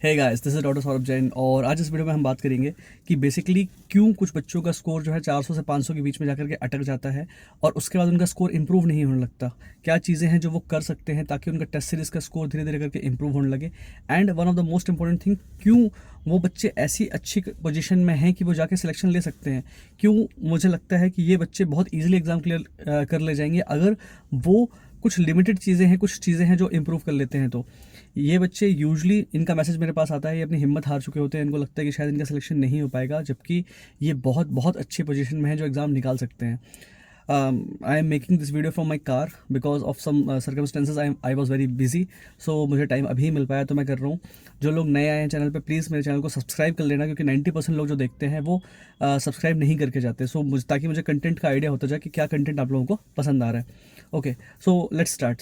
Hey guys, this is doctor Saurabh Jain और आज इस वीडियो में हम बात करेंगे कि बेसिकली क्यों कुछ बच्चों का स्कोर जो है 400 से 500 के बीच में जाकर के अटक जाता है और उसके बाद उनका स्कोर इंप्रूव नहीं होने लगता। क्या चीज़ें हैं जो वो कर सकते हैं ताकि उनका टेस्ट सीरीज़ का स्कोर धीरे धीरे करके इंप्रूव होने लगे। And one of the most important thing, क्यों वो बच्चे ऐसी अच्छी पोजीशन में हैं कि वो जाके सिलेक्शन ले सकते हैं। क्यों मुझे लगता है कि ये बच्चे बहुत ईजिली एग्ज़ाम क्लियर कर ले जाएंगे अगर वो कुछ लिमिटेड चीज़ें हैं, कुछ चीज़ें हैं जो इम्प्रूव कर लेते हैं। तो ये बच्चे यूजुअली, इनका मैसेज मेरे पास आता है, ये अपनी हिम्मत हार चुके होते हैं, इनको लगता है कि शायद इनका सिलेक्शन नहीं हो पाएगा, जबकि ये बहुत बहुत अच्छी पोजीशन में है जो एग्ज़ाम निकाल सकते हैं। I am making this video from my car because of some circumstances I was very busy, so मुझे टाइम अभी मिल पाया तो मैं कर रहा हूँ। जो लोग नए आए हैं चैनल पे, प्लीज़ मेरे चैनल को सब्सक्राइब कर लेना, क्योंकि 90% लोग जो देखते हैं वो सब्सक्राइब नहीं करके जाते। सो ताकि मुझे कंटेंट का आइडिया होता जाए कि क्या कंटेंट आप लोगों को पसंद आ रहा है। Okay, so let's start.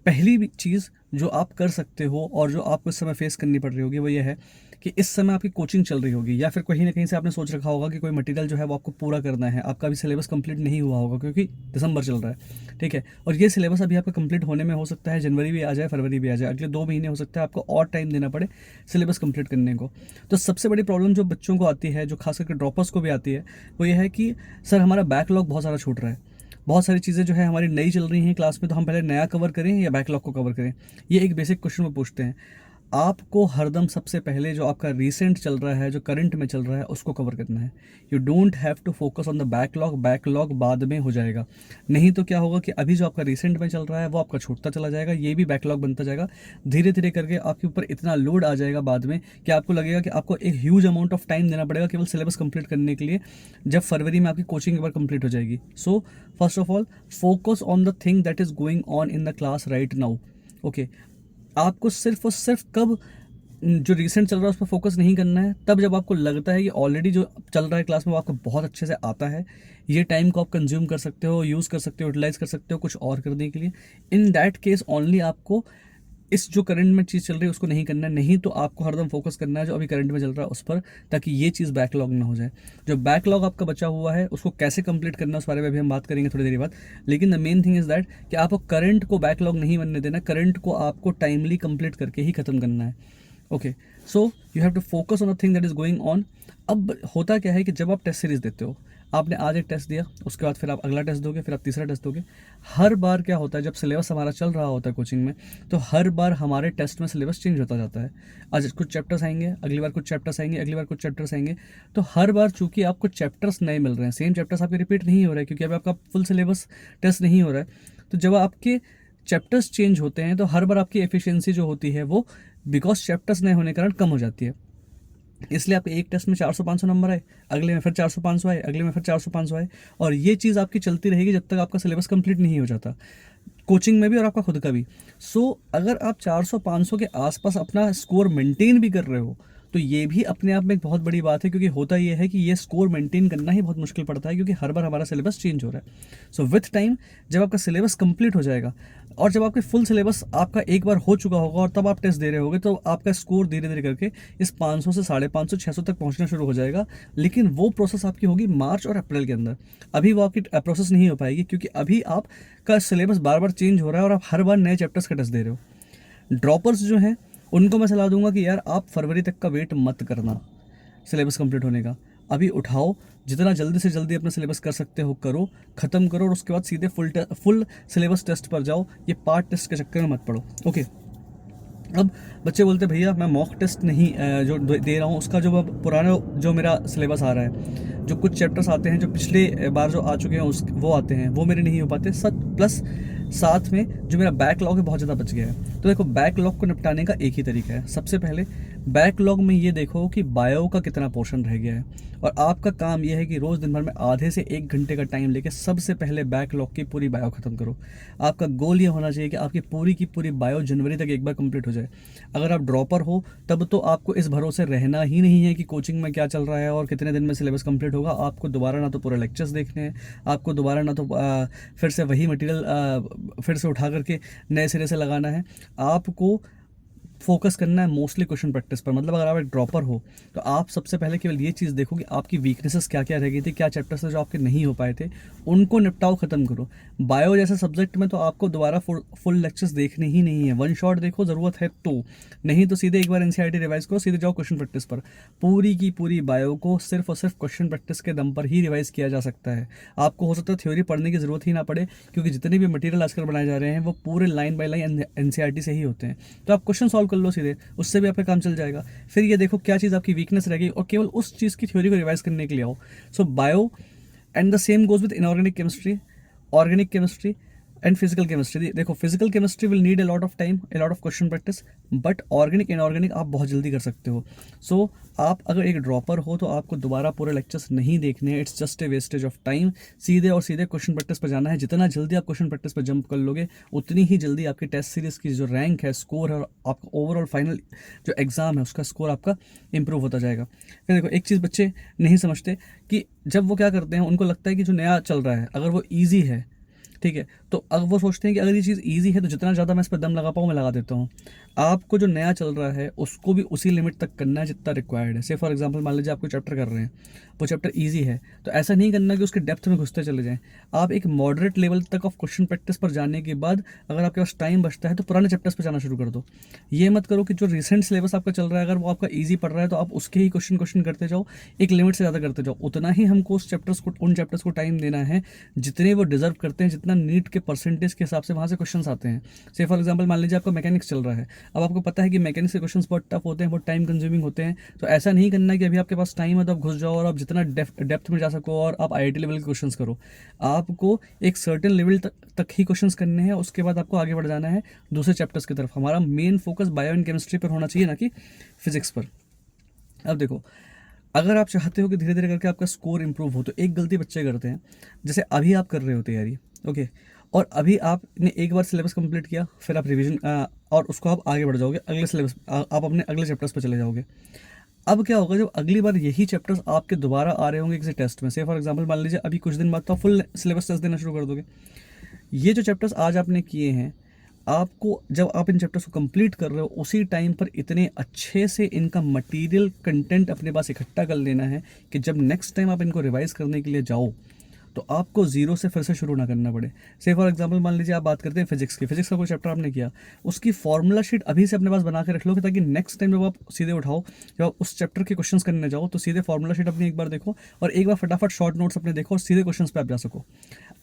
पहली चीज़ जो आप कर सकते हो और जो आपको इस समय फेस करनी पड़ रही होगी वो ये है कि इस समय आपकी कोचिंग चल रही होगी, या फिर कहीं ना कहीं से आपने सोच रखा होगा कि कोई मटेरियल जो है वो आपको पूरा करना है। आपका अभी सिलेबस कंप्लीट नहीं हुआ होगा क्योंकि दिसंबर चल रहा है, ठीक है। और ये सिलेबस अभी आपका कंप्लीट होने में हो सकता है जनवरी भी आ जाए, फरवरी भी आ जाए, अगले 2 महीने हो सकता है आपको और टाइम देना पड़े सिलेबस कंप्लीट करने को। तो सबसे बड़ी प्रॉब्लम जो बच्चों को आती है, जो खास करके ड्रॉपर्स को भी आती है, वो ये है कि सर हमारा बैकलॉग बहुत सारा छूट रहा है। बहुत सारी चीज़ें जो है हमारी नई चल रही हैं क्लास में, तो हम पहले नया कवर करें या बैकलॉग को कवर करें। ये एक बेसिक क्वेश्चन वो पूछते हैं। आपको हरदम सबसे पहले जो आपका रिसेंट चल रहा है, जो करंट में चल रहा है, उसको कवर करना है। You don't have to focus on the backlog, backlog बाद में हो जाएगा। नहीं तो क्या होगा कि अभी जो आपका रिसेंट में चल रहा है वो आपका छूटता चला जाएगा, ये भी बैकलॉग बनता जाएगा। धीरे धीरे करके आपके ऊपर इतना लोड आ जाएगा बाद में कि आपको लगेगा कि आपको एक ह्यूज अमाउंट ऑफ टाइम देना पड़ेगा केवल सिलेबस कंप्लीट करने के लिए, जब फरवरी में आपकी कोचिंग एक बार कंप्लीट हो जाएगी। So first of all, focus on the thing that is going on in the class right now. Okay, आपको सिर्फ और सिर्फ कब जो रिसेंट चल रहा है उस पर फोकस नहीं करना है, तब जब आपको लगता है कि ऑलरेडी जो चल रहा है क्लास में वो आपको बहुत अच्छे से आता है। ये टाइम को आप कंज्यूम कर सकते हो, यूज़ कर सकते हो, यूटिलाइज कर सकते हो कुछ और करने के लिए। इन दैट केस ओनली आपको इस जो करंट में चीज़ चल रही है उसको नहीं करना है। नहीं तो आपको हरदम फोकस करना है जो अभी करंट में चल रहा है उस पर, ताकि ये चीज़ बैकलॉग ना हो जाए। जो बैकलॉग आपका बचा हुआ है उसको कैसे कंप्लीट करना है उस बारे में भी हम बात करेंगे थोड़ी देर बाद। लेकिन the main thing is that कि आपको करंट को बैकलॉग नहीं बनने देना, करंट को आपको टाइमली कंप्लीट करके ही खत्म करना है। Okay, so you have to focus on the thing that is going on. अब होता क्या है कि जब आप टेस्ट सीरीज देते हो, आपने आज एक टेस्ट दिया, उसके बाद फिर आप अगला टेस्ट दोगे, फिर आप तीसरा टेस्ट दोगे। हर बार क्या होता है, जब सिलेबस हमारा चल रहा होता है कोचिंग में, तो हर बार हमारे टेस्ट में सिलेबस चेंज होता जाता है। आज कुछ चैप्टर्स आएंगे, अगली बार कुछ चैप्टर्स आएंगे, अगली बार कुछ चैप्टर्स आएंगे। तो हर बार चूंकि आपको चैप्टर्स नए मिल रहे हैं, सेम चैप्टर्स आपके रिपीट नहीं हो रहे हैं क्योंकि अभी आपका फुल सिलेबस टेस्ट नहीं हो रहा है। तो जब आपके चैप्टर्स चेंज होते हैं तो हर बार आपकी एफिशिएंसी जो होती है वो, बिकॉज चैप्टर्स नए होने के कारण, कम हो जाती है। इसलिए आपके एक टेस्ट में 400-500 नंबर आए, अगले में फिर 400-500 आए, अगले में फिर 400-500 आए, और ये चीज़ आपकी चलती रहेगी जब तक आपका सिलेबस कंप्लीट नहीं हो जाता, कोचिंग में भी और आपका खुद का भी। सो अगर आप 400-500 के आसपास अपना स्कोर मेंटेन भी कर रहे हो तो ये भी अपने आप में एक बहुत बड़ी बात है, क्योंकि होता ये है कि ये स्कोर मेंटेन करना ही बहुत मुश्किल पड़ता है क्योंकि हर बार हमारा सिलेबस चेंज हो रहा है। सो विथ टाइम जब आपका सिलेबस कंप्लीट हो जाएगा और जब आपके फुल सिलेबस आपका एक बार हो चुका होगा और तब आप टेस्ट दे रहे होगे, तो आपका स्कोर धीरे धीरे करके इस 500 से 550, 600 तक पहुंचना शुरू हो जाएगा। लेकिन वो प्रोसेस आपकी होगी मार्च और अप्रैल के अंदर। अभी वो आपकी प्रोसेस नहीं हो पाएगी क्योंकि अभी आपका सिलेबस बार बार चेंज हो रहा है और आप हर बार नए चैप्टर्स का टेस्ट दे रहे हो। ड्रॉपर्स जो हैं उनको मैं सलाह दूंगा कि यार आप फरवरी तक का वेट मत करना सिलेबस कंप्लीट होने का। अभी उठाओ, जितना जल्दी से जल्दी अपना सिलेबस कर सकते हो करो, ख़त्म करो, और उसके बाद सीधे फुल सिलेबस टेस्ट पर जाओ। ये पार्ट टेस्ट के चक्कर में मत पड़ो। ओके, अब बच्चे बोलते भैया मैं मॉक टेस्ट नहीं जो दे रहा हूँ, उसका जो पुराना जो मेरा सिलेबस आ रहा है, जो कुछ चैप्टर्स आते हैं जो पिछले बार जो आ चुके हैं उस वो आते हैं, वो मेरे नहीं हो पाते। प्लस साथ में जो मेरा बैकलॉग है बहुत ज़्यादा बच गया है। तो देखो, बैकलॉग को निपटाने का एक ही तरीका है। सबसे पहले बैकलॉग में ये देखो कि बायो का कितना पोर्शन रह गया है, और आपका काम यह है कि रोज़ दिन भर में आधे से 1 घंटे का टाइम लेके सबसे पहले बैकलॉग की पूरी बायो ख़त्म करो। आपका गोल ये होना चाहिए कि आपकी पूरी की पूरी बायो जनवरी तक एक बार कंप्लीट हो जाए। अगर आप ड्रॉपर हो तब तो आपको इस भरोसे रहना ही नहीं है कि कोचिंग में क्या चल रहा है और कितने दिन में सिलेबस कंप्लीट होगा। आपको दोबारा ना तो पूरे लेक्चर्स देखने हैं, आपको दोबारा ना तो फिर से वही मटेरियल फिर से उठा करके नए सिरे से लगाना है। आपको फोकस करना है मोस्टली क्वेश्चन प्रैक्टिस पर। मतलब अगर आप एक ड्रॉपर हो तो आप सबसे पहले केवल ये चीज़ देखो कि आपकी वीकनेसेस क्या क्या रह गई थी, क्या चैप्टर्स थे जो आपके नहीं हो पाए थे, उनको निपटाओ, ख़त्म करो। बायो जैसे सब्जेक्ट में तो आपको दोबारा फुल लेक्चर्स देखने ही नहीं है, वन शॉट देखो ज़रूरत है तो, नहीं तो सीधे एक बार एनसीईआरटी रिवाइज करो, सीधे जाओ क्वेश्चन प्रैक्टिस पर। पूरी की पूरी बायो को सिर्फ और सिर्फ क्वेश्चन प्रैक्टिस के दम पर ही रिवाइज किया जा सकता है। आपको हो सकता है थ्योरी पढ़ने की ज़रूरत ही ना पड़े, क्योंकि जितने भी मटेरियल आजकल बनाए जा रहे हैं वो पूरे लाइन बाय लाइन एनसीईआरटी से ही होते हैं। तो आप क्वेश्चन सॉल्व कर लो सीधे, उससे भी आपका काम चल जाएगा। फिर ये देखो क्या चीज़ आपकी वीकनेस रह गई और केवल उस चीज़ की थ्योरी को रिवाइज करने के लिए आओ। So bio and the same goes with inorganic chemistry, organic chemistry and physical chemistry. देखो physical chemistry will need a lot of time, a lot of question practice, but organic inorganic आप बहुत जल्दी कर सकते हो। सो आप अगर एक ड्रॉपर हो तो आपको दोबारा पूरे लेक्चर्स नहीं देखने हैं, it's just a wastage of time. सीधे और सीधे क्वेश्चन प्रैक्टिस पर जाना है। जितना जल्दी आप क्वेश्चन प्रैक्टिस पर जंप कर लोगे उतनी ही जल्दी आपकी टेस्ट सीरीज की जो रैंक है, स्कोर है, और आपका ओवरऑल फाइनल जो एग्जाम है उसका स्कोर आपका इंप्रूव होता जाएगा। फिर देखो एक चीज़ बच्चे नहीं समझते कि जब वो क्या करते हैं, उनको लगता है कि जो नया चल रहा है अगर वो ईजी है, ठीक है, तो अब वो सोचते हैं कि अगर ये चीज़ ईजी है तो जितना ज़्यादा मैं इस पर दम लगा पाऊँ मैं लगा देता हूँ। आपको जो नया चल रहा है उसको भी उसी लिमिट तक करना है जितना रिक्वायर्ड है। से फॉर एग्जांपल मान लीजिए आपको चैप्टर कर रहे हैं, वो चैप्टर ईजी है, तो ऐसा नहीं करना कि उसके डेप्थ में घुसते चले जाएं। आप एक मॉडरेट लेवल तक ऑफ क्वेश्चन प्रैक्टिस पर जाने के बाद अगर आपके पास टाइम बचता है तो पुराने चैप्टर्स पर जाना शुरू कर दो। ये मत करो कि जो रिसेंट सिलेबस आपका चल रहा है अगर वो आपका ईजी पड़ रहा है तो आप उसके ही क्वेश्चन करते जाओ, एक लिमिट से ज़्यादा करते जाओ। उतना ही हमको उन चैप्टर्स को टाइम देना है जितने वो डिजर्व करते हैं, जितना नीट के परसेंटेज के हिसाब से वहाँ से क्वेश्चन आते हैं। से फॉर एग्जाम्पल मान लीजिए आपका मैकेनिक्स चल रहा है, अब आपको पता है कि मैकेनिक्स के क्वेश्चंस बहुत टफ होते हैं, बहुत टाइम कंज्यूमिंग होते हैं, तो ऐसा नहीं करना है कि अभी आपके पास टाइम है तो आप घुस जाओ और आप जितना डेप्थ में जा सको और आप आईआईटी लेवल के क्वेश्चंस करो। आपको एक सर्टेन लेवल तक ही क्वेश्चंस करने हैं, उसके बाद आपको आगे बढ़ जाना है दूसरे चैप्टर्स की तरफ। हमारा main focus bio and chemistry पर होना चाहिए, ना कि फिजिक्स पर। अब देखो अगर आप चाहते हो कि धीरे धीरे करके आपका स्कोर इंप्रूव हो तो एक गलती बच्चे करते हैं, जैसे अभी आप कर रहे हो तैयारी, ओके, और अभी आपने एक बार सिलेबस कंप्लीट किया, फिर आप रिवीजन और उसको आप आगे बढ़ जाओगे, अगले सिलेबस आप अपने अगले चैप्टर्स पर चले जाओगे। अब क्या होगा जब अगली बार यही चैप्टर्स आपके दोबारा आ रहे होंगे किसी टेस्ट में, से फॉर एग्जांपल मान लीजिए अभी कुछ दिन बाद तो आप फुल सिलेबस टेस्ट देना शुरू कर दोगे। ये जो चैप्टर्स आज आपने किए हैं, आपको जब आप इन चैप्टर्स को कंप्लीट कर रहे हो उसी टाइम पर इतने अच्छे से इनका मटेरियल कंटेंट अपने पास इकट्ठा कर लेना है कि जब नेक्स्ट टाइम आप इनको रिवाइज करने के लिए जाओ तो आपको जीरो से फिर से शुरू ना करना पड़े। से फॉर एग्जांपल मान लीजिए आप बात करते हैं फिजिक्स की, फिजिक्स का कोई चैप्टर आपने किया, उसकी फॉर्मूला शीट अभी से अपने पास बना के रख लो, ताकि नेक्स्ट टाइम जब आप सीधे उठाओ, जब आप उस चैप्टर के क्वेश्चंस करने जाओ तो सीधे फॉर्मूला शीट अपनी एक बार देखो और एक बार फटाफट शॉर्ट नोट्स अपने देखो और सीधे क्वेश्चंस पे आप जा सको।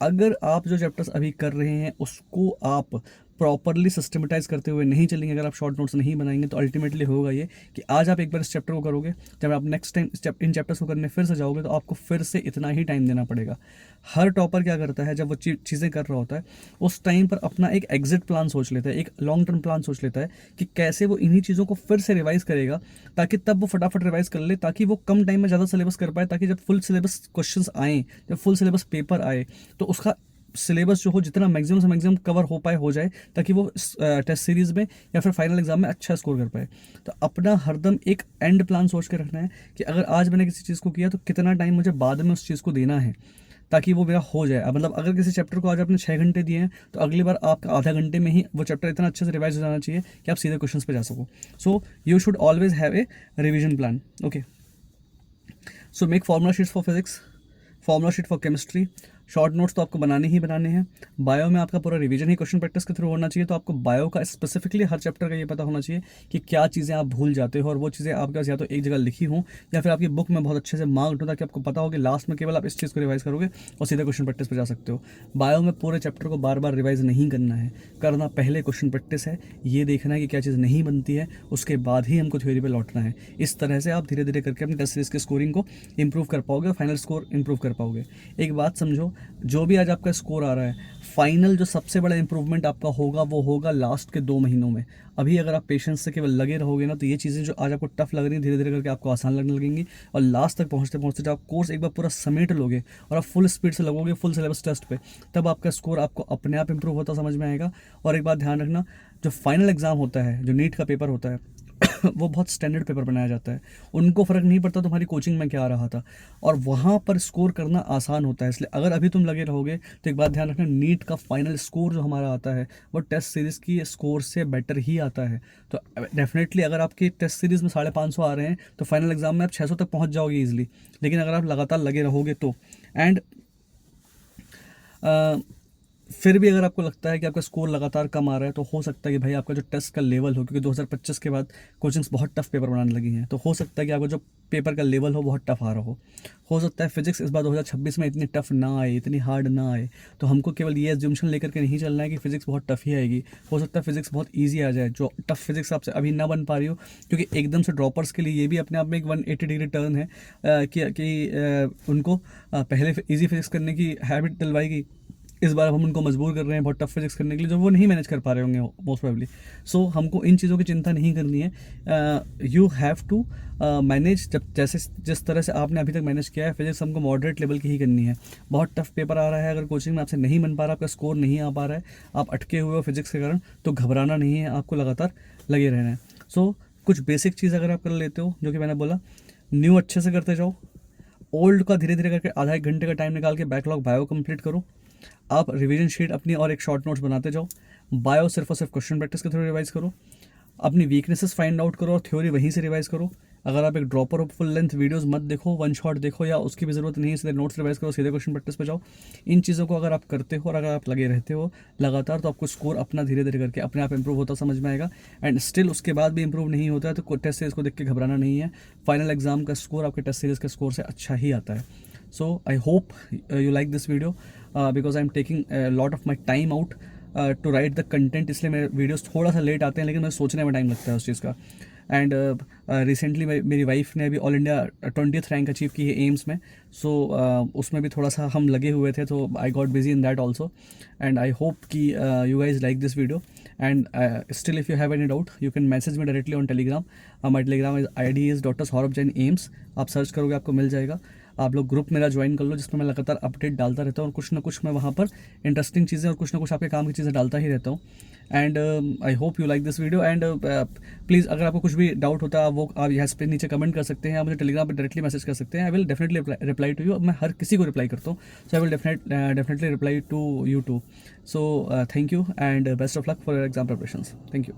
अगर आप जो चैप्टर्स अभी कर रहे हैं उसको आप प्रॉपरली सिस्टमेटाइज करते हुए नहीं चलेंगे, अगर आप शॉर्ट नोट्स नहीं बनाएंगे, तो अल्टीमेटली होगा ये कि आज आप एक बार इस चैप्टर को करोगे, जब आप नेक्स्ट टाइम इन चैप्टर्स को करने फिर से जाओगे तो आपको फिर से इतना ही टाइम देना पड़ेगा। हर टॉपर क्या करता है, जब वो चीज़ें कर रहा होता है उस टाइम पर अपना एक एग्जिट प्लान सोच लेता है, एक लॉन्ग टर्म प्लान सोच लेता है कि कैसे वो इन्हीं चीज़ों को फिर से रिवाइज करेगा, ताकि तब वो फटाफट रिवाइज कर ले, ताकि वो कम टाइम में ज़्यादा सिलेबस कर पाए, ताकि जब फुल सिलेबस क्वेश्चंस आए, जब फुल सिलेबस पेपर आए तो उसका सिलेबस जो हो जितना मैक्सिमम से मैक्सिमम कवर हो पाए हो जाए, ताकि वो टेस्ट सीरीज़ में या फिर फाइनल एग्जाम में अच्छा स्कोर कर पाए। तो अपना हरदम एक एंड प्लान सोच के रखना है कि अगर आज मैंने किसी चीज़ को किया तो कितना टाइम मुझे बाद में उस चीज़ को देना है, ताकि वो मेरा हो जाए। अब मतलब अगर किसी चैप्टर को आज आपने 6 घंटे दिए हैं तो अगली बार आपका आधा घंटे में ही वो चैप्टर इतना अच्छे से रिवाइज हो जाना चाहिए कि आप सीधे क्वेश्चंस पे जा सको। So you should always have a revision plan, okay. So make formula sheets for physics, formula sheet for chemistry, short notes तो आपको बनाने ही बनाने हैं। बायो में आपका पूरा रिवीजन ही क्वेश्चन प्रैक्टिस के थ्रू होना चाहिए, तो आपको बायो का स्पेसिफिकली हर चैप्टर का ये पता होना चाहिए कि क्या चीज़ें आप भूल जाते हो और वो चीज़ें आपके पास या तो एक जगह लिखी हों या फिर आपकी बुक में बहुत अच्छे से मार्क्ड हो, ताकि आपको पता हो कि लास्ट में केवल आप इस चीज़ को रिवाइज करोगे और सीधे क्वेश्चन प्रैक्टिस पर जा सकते हो। बायो में पूरे चैप्टर को बार बार रिवाइज नहीं करना है, करना पहले क्वेश्चन प्रैक्टिस है, ये देखना है कि क्या चीज़ नहीं बनती है, उसके बाद ही हमको थ्योरी पर लौटना है। इस तरह से आप धीरे धीरे करके अपनी टेस्ट सीरीज की स्कोरिंग को इंप्रूव कर पाओगे, फाइनल स्कोर इंप्रूव कर पाओगे। एक बात समझो, जो भी आज आपका स्कोर आ रहा है, फाइनल जो सबसे बड़ा इंप्रूवमेंट आपका होगा वो होगा लास्ट के 2 महीनों में। अभी अगर आप पेशेंस से केवल लगे रहोगे ना तो ये चीज़ें जो आज आपको टफ लग रही हैं धीरे धीरे करके आपको आसान लगने लगेंगी, और लास्ट तक पहुंचते पहुंचते जब आप कोर्स एक बार पूरा समेट लोगे और आप फुल स्पीड से लगोगे फुल सिलेबस टेस्ट पे, तब आपका स्कोर आपको अपने आप इंप्रूव होता समझ में आएगा। और एक बात ध्यान रखना, जो फाइनल एग्जाम होता है, जो नीट का पेपर होता है वो बहुत स्टैंडर्ड पेपर बनाया जाता है, उनको फ़र्क नहीं पड़ता तुम्हारी कोचिंग में क्या आ रहा था, और वहाँ पर स्कोर करना आसान होता है। इसलिए अगर अभी तुम लगे रहोगे तो एक बात ध्यान रखना, नीट का फाइनल स्कोर जो हमारा आता है वो टेस्ट सीरीज़ की स्कोर से बेटर ही आता है। तो डेफिनेटली अगर आपकी टेस्ट सीरीज़ में 550 आ रहे हैं तो फाइनल एग्जाम में आप 600 तक पहुँच जाओगे ईजिली। लेकिन अगर आप लगातार लगे रहोगे तो, एंड फिर भी अगर आपको लगता है कि आपका स्कोर लगातार कम आ रहा है तो हो सकता है कि भाई आपका जो टेस्ट का लेवल हो, क्योंकि 2025 के बाद कोचिंग्स बहुत टफ पेपर बनाने लगी हैं, तो हो सकता है कि आपका जो पेपर का लेवल हो बहुत टफ आ रहा हो सकता है फिजिक्स इस बार 2026 में इतनी टफ ना आए, इतनी हार्ड ना आए। तो हमको केवल ये एज्यूम्शन लेकर के नहीं चलना है कि फिजिक्स बहुत टफ ही आएगी, हो सकता है फिजिक्स बहुत ईजी आ जाए। जो टफ फिजिक्स आपसे अभी ना बन पा रही हो, क्योंकि एकदम से ड्रॉपर्स के लिए ये भी अपने आप में एक 180 डिग्री टर्न है कि उनको पहले ईजी फिजिक्स करने की हैबिट डलवाई गई, इस बार हम उनको मजबूर कर रहे हैं बहुत टफ फिजिक्स करने के लिए, जो वो नहीं मैनेज कर पा रहे होंगे मोस्ट प्रोबेबली। सो हमको इन चीज़ों की चिंता नहीं करनी है। यू हैव टू मैनेज, जब जैसे जिस तरह से आपने अभी तक मैनेज किया है, फिजिक्स हमको मॉडरेट लेवल की ही करनी है। बहुत टफ पेपर आ रहा है, अगर कोचिंग में आपसे नहीं बन पा रहा, आपका स्कोर नहीं आ पा रहा है, आप अटके हुए हो फिजिक्स के कारण, तो घबराना नहीं है, आपको लगातार लगे रहना है। सो कुछ बेसिक चीज़ अगर आप कर लेते हो, जो कि मैंने बोला, न्यू अच्छे से करते जाओ, ओल्ड का धीरे धीरे करके आधा एक घंटे का टाइम निकाल के बैकलॉग बायो कंप्लीट करो। आप रिवीजन शीट अपनी और एक शॉर्ट नोट्स बनाते जाओ। बायो सिर्फ और सिर्फ क्वेश्चन प्रैक्टिस के थ्रू रिवाइज करो। अपनी वीकनेसेस फाइंड आउट करो और थ्योरी वहीं से रिवाइज करो। अगर आप एक ड्रॉपर हो, फुल लेंथ वीडियोस मत देखो, वन शॉट देखो, या उसकी भी ज़रूरत नहीं है, सीधे नोट्स रिवाइज करो, सीधे क्वेश्चन प्रैक्टिस पे जाओ। इन चीज़ों को अगर आप करते हो और अगर आप लगे रहते हो लगातार, तो आपको स्कोर अपना धीरे धीरे करके अपने आप इंप्रूव होता समझ में आएगा। एंड स्टिल उसके बाद भी इंप्रूव नहीं होता है तो टेस्ट सीरीज़ को देख के घबराना नहीं है। फाइनल एग्जाम का स्कोर आपके टेस्ट सीरीज़ के स्कोर से अच्छा ही आता है। So I hope you like this video because I'm taking a lot of my time out to write the content, इसलिए मेरे वीडियोस थोड़ा सा लेट आते हैं, लेकिन मुझे सोचने में टाइम लगता है उस चीज़ का। एंड रिसेंटली मेरी वाइफ ने अभी all India 20th rank achieve की है एम्स में, सो उसमें भी थोड़ा सा हम लगे हुए थे, तो I got busy in that also. And I hope कि you guys like this video, and still if you have any doubt you can message me directly on Telegram. My Telegram ID is Dr. Saurabh Jain AIIMS। आप search करोगे आपको मिल जाएगा। आप लोग group मेरा join कर लो, जिसमें मैं लगातार अपडेट डालता रहता हूँ, और कुछ ना कुछ मैं वहाँ पर इंटरेस्टिंग चीज़ें और कुछ ना कुछ आपके काम की चीज़ें डालता ही रहता हूँ। And I hope you like this video. And please अगर आपको कुछ भी डाउट होता है, वो आप यहाँ पे नीचे कमेंट कर सकते हैं, आप मुझे टेलीग्राम पर डायरेक्टली मैसेज कर सकते हैं। I will definitely reply to you. मैं हर किसी को रिप्लाई करता हूँ, so I will definitely reply to you too. So thank you and best of luck for your exam preparations. Thank you.